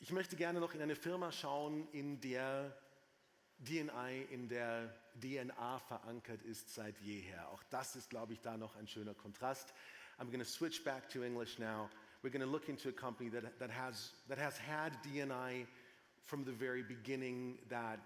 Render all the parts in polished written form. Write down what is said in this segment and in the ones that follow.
Ich möchte gerne noch in eine Firma schauen, in der DNI, in der DNA verankert ist seit jeher. Auch das ist, glaube ich, da noch ein schöner Kontrast. I'm going to switch back to English now. We're going to look into a company that has had DNI from the very beginning, that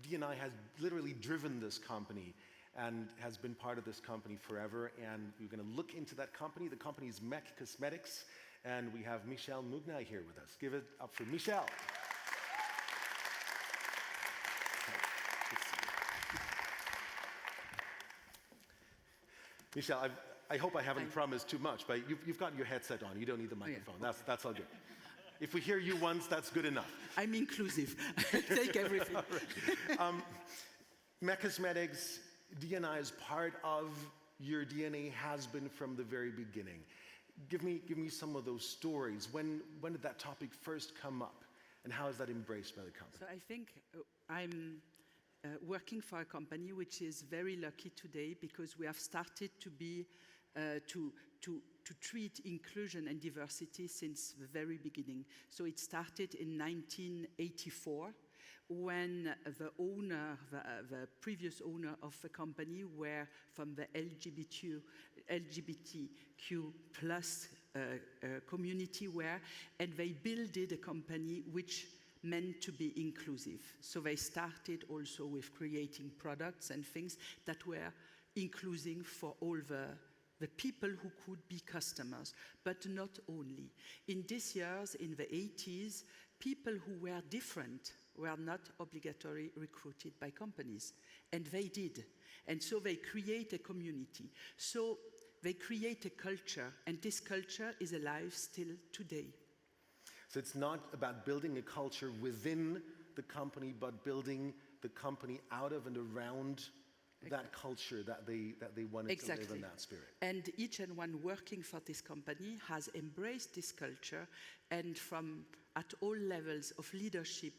DNI has literally driven this company and has been part of this company forever. And we're going to look into that company. The company is Mech Cosmetics, and we have Michel Mugnai here with us. Give it up for Michel. Michel, I hope I haven't promised too much, but you've got your headset on. You don't need the microphone. Oh, yeah. That's all good. If we hear you once, that's good enough. I'm inclusive. Take everything. Right. Mech Cosmetics, DNI is part of your DNA, has been from the very beginning. Give me some of those stories. When did that topic first come up, and how is that embraced by the company? So I think I'm working for a company which is very lucky today, because we have started to be to treat inclusion and diversity since the very beginning. So it started in 1984, when the previous owner of the company were from the LGBTQ plus community, and they built a company which meant to be inclusive. So they started also with creating products and things that were inclusive for all the people who could be customers, but not only. In these years, in the 80s, people who were different were not obligatorily recruited by companies, and they did. And so they create a community. So they create a culture, and this culture is alive still today. So it's not about building a culture within the company, but building the company out of and around that culture that they wanted to live in that spirit. And each and one working for this company has embraced this culture, and from at all levels of leadership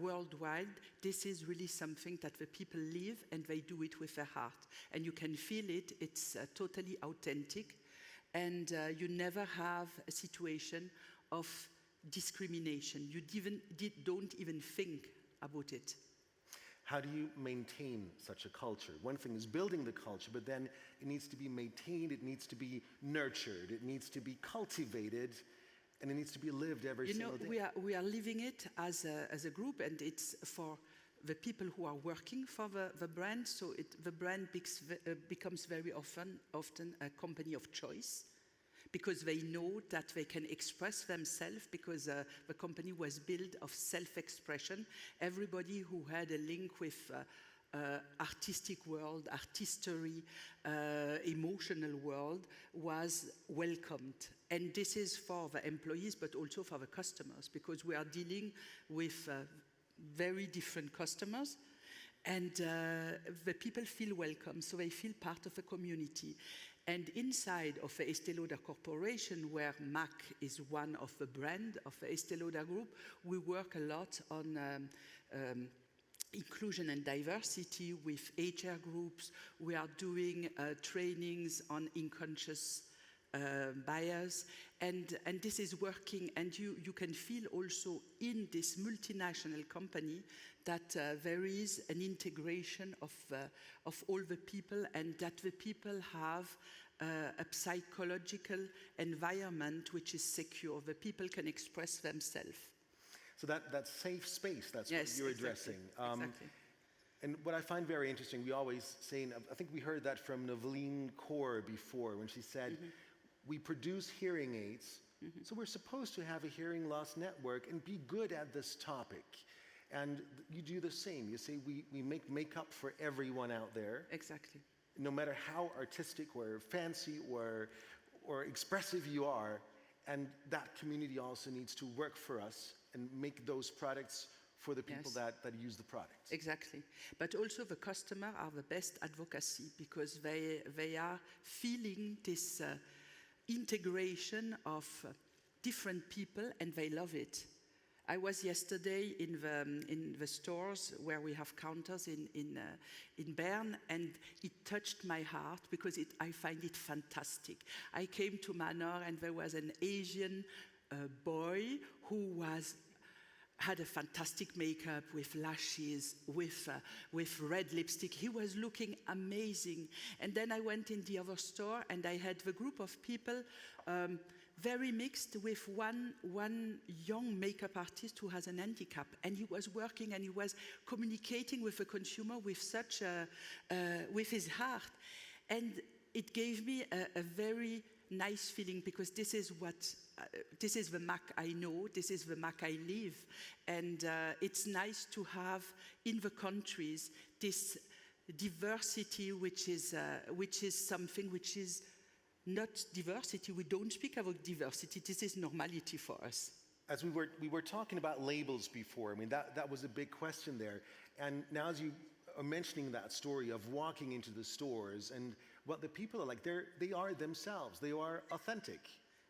worldwide, this is really something that the people live, and they do it with their heart. And you can feel it, it's totally authentic, and you never have a situation of discrimination. You don't even think about it. How do you maintain such a culture? One thing is building the culture, but then it needs to be maintained, it needs to be nurtured, it needs to be cultivated, and it needs to be lived every single day. We are living it as a group, and it's for the people who are working for the brand. So the brand becomes very often a company of choice, because they know that they can express themselves, because the company was built of self-expression. Everybody who had a link with artistic world, artistry, emotional world was welcomed. And this is for the employees, but also for the customers, because we are dealing with very different customers. And the people feel welcome, so they feel part of a community. And inside of the Estée Lauder Corporation, where MAC is one of the brands of the Estée Lauder Group, we work a lot on inclusion and diversity with HR groups. We are doing trainings on unconscious bias, and this is working, and you can feel also in this multinational company that there is an integration of all the people, and that the people have a psychological environment which is secure. The people can express themselves. So that safe space, that's what you're addressing. Exactly. And what I find very interesting, we always say, I think we heard that from Noveline Kaur before, when she said, we produce hearing aids, so we're supposed to have a hearing loss network and be good at this topic. And you do the same. You say we make makeup for everyone out there. Exactly. No matter how artistic or fancy or expressive you are, and that community also needs to work for us and make those products for the people that use the products. Exactly. But also the customer are the best advocacy, because they are feeling this integration of different people, and they love it. I was yesterday in the stores where we have counters in Bern, and it touched my heart, because I find it fantastic. I came to Manor, and there was an Asian boy who had a fantastic makeup with lashes, with red lipstick. He was looking amazing. And then I went in the other store and I had the group of people very mixed with one young makeup artist who has an handicap. And he was working and he was communicating with the consumer with such with his heart. And it gave me a very nice feeling, because this is the Mac I know, this is the Mac I live, and it's nice to have in the countries this diversity, which is something which is not diversity. We don't speak about diversity. This is normality for us. As we were talking about labels before, I mean, that was a big question there. And now as you are mentioning that story of walking into the stores and what the people are like, they are themselves, they are authentic.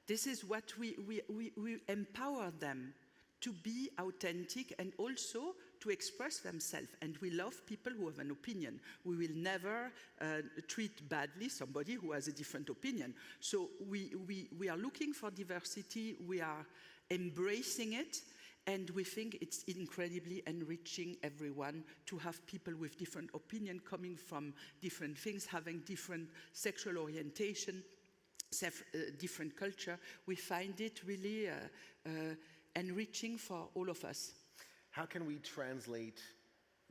This is what we empower them to be authentic and also to express themselves. And we love people who have an opinion. We will never treat badly somebody who has a different opinion. So we are looking for diversity, we are embracing it, and we think it's incredibly enriching everyone to have people with different opinion, coming from different things, having different sexual orientation, different culture. We find it really enriching for all of us. How can we translate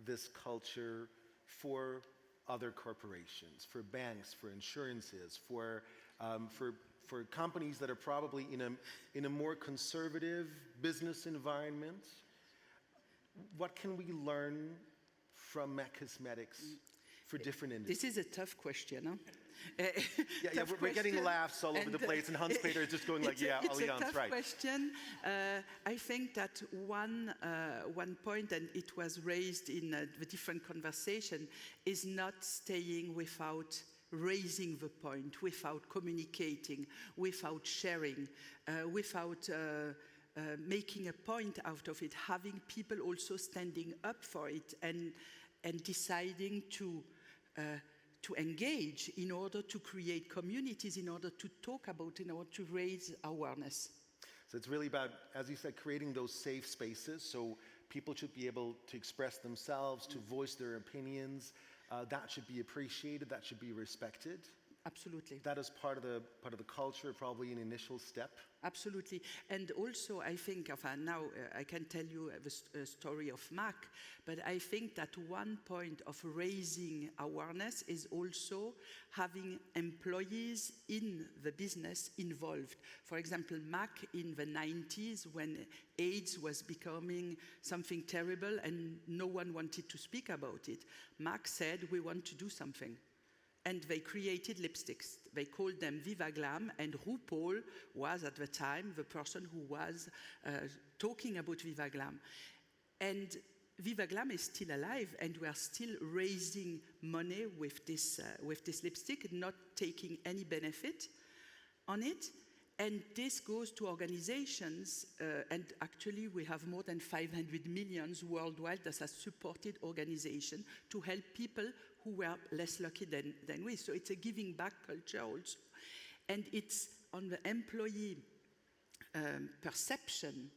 this culture for other corporations, for banks, for insurances, for companies that are probably in a more conservative business environment? What can we learn from MAC Cosmetics for different industries? This is a tough question, huh? Yeah, we're getting laughs all over the place, and Hans Peter is just going like, yeah, it's Allianz, a tough right. question. I think that one point, and it was raised in the different conversation, is not staying without raising the point, without communicating, without sharing, without making a point out of it, having people also standing up for it and deciding to engage in order to create communities, in order to talk about, in order to raise awareness. So it's really about, as you said, creating those safe spaces so people should be able to express themselves, to voice their opinions. That should be appreciated, that should be respected. Absolutely. That is part of the culture, probably an initial step. Absolutely. And also I think, now I can tell you the story of MAC, but I think that one point of raising awareness is also having employees in the business involved. For example, MAC in the 90s, when AIDS was becoming something terrible and no one wanted to speak about it, MAC said, we want to do something. And they created lipsticks. They called them Viva Glam, and RuPaul was at the time the person who was talking about Viva Glam. And Viva Glam is still alive, and we are still raising money with this lipstick, not taking any benefit on it. And this goes to organizations, and actually we have more than 500 million worldwide that has supported organizations to help people who were less lucky than we. So it's a giving back culture also. And it's on the employee perception,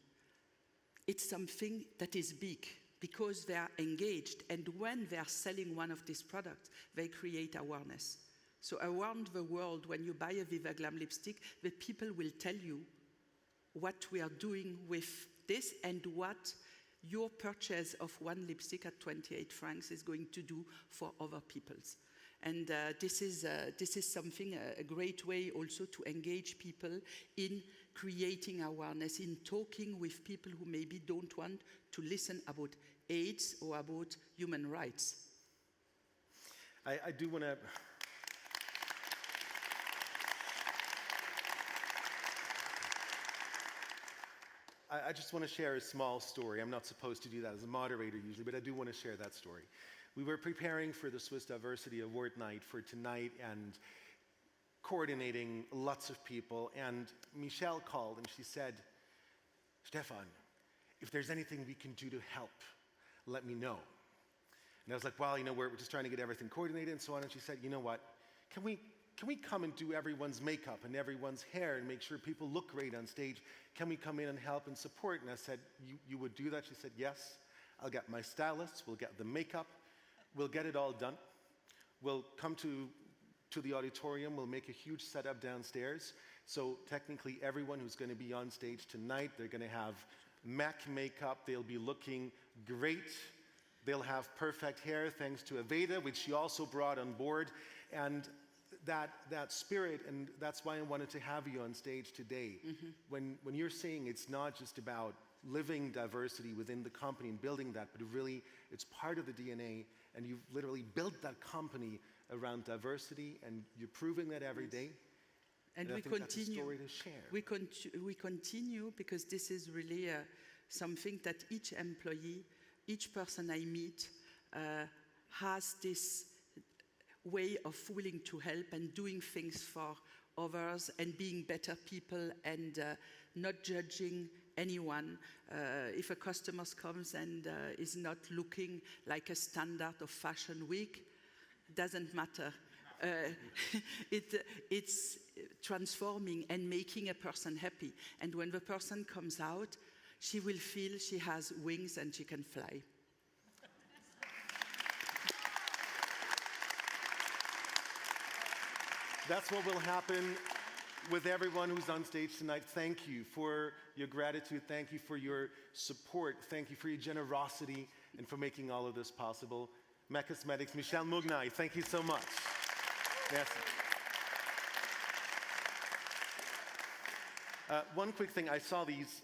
it's something that is big because they are engaged. And when they are selling one of these products, they create awareness. So around the world, when you buy a Viva Glam lipstick, the people will tell you what we are doing with this and what your purchase of one lipstick at 28 francs is going to do for other people's. And this is something, a great way also to engage people in creating awareness, in talking with people who maybe don't want to listen about AIDS or about human rights. I do want to... I just want to share a small story. I'm not supposed to do that as a moderator usually, but I do want to share that story. We were preparing for the Swiss Diversity Award night for tonight and coordinating lots of people, and Michelle called and she said, Stefan, if there's anything we can do to help, let me know. And I was like, well, we're just trying to get everything coordinated and so on. And she said, you know what, can we can we come and do everyone's makeup and everyone's hair and make sure people look great on stage? Can we come in and help and support? And I said, you would do that? She said, yes. I'll get my stylists, we'll get the makeup, we'll get it all done. We'll come to the auditorium, we'll make a huge setup downstairs. So technically everyone who's going to be on stage tonight, they're going to have MAC makeup, they'll be looking great. They'll have perfect hair thanks to Aveda, which she also brought on board. And that spirit, and that's why I wanted to have you on stage today. When you're saying it's not just about living diversity within the company and building that, but really it's part of the DNA, and you've literally built that company around diversity, and you're proving that every day. And I we think that's a continue. story to share. We continue because this is really something that each employee, each person I meet has this way of willing to help and doing things for others and being better people and not judging anyone. If a customer comes and is not looking like a standard of fashion week, doesn't matter. It's transforming and making a person happy. And when the person comes out, she will feel she has wings and she can fly. That's what will happen with everyone who's on stage tonight. Thank you for your gratitude. Thank you for your support. Thank you for your generosity and for making all of this possible. MAC Cosmetics, Michelle Mugnai, thank you so much. Merci. One quick thing, I saw these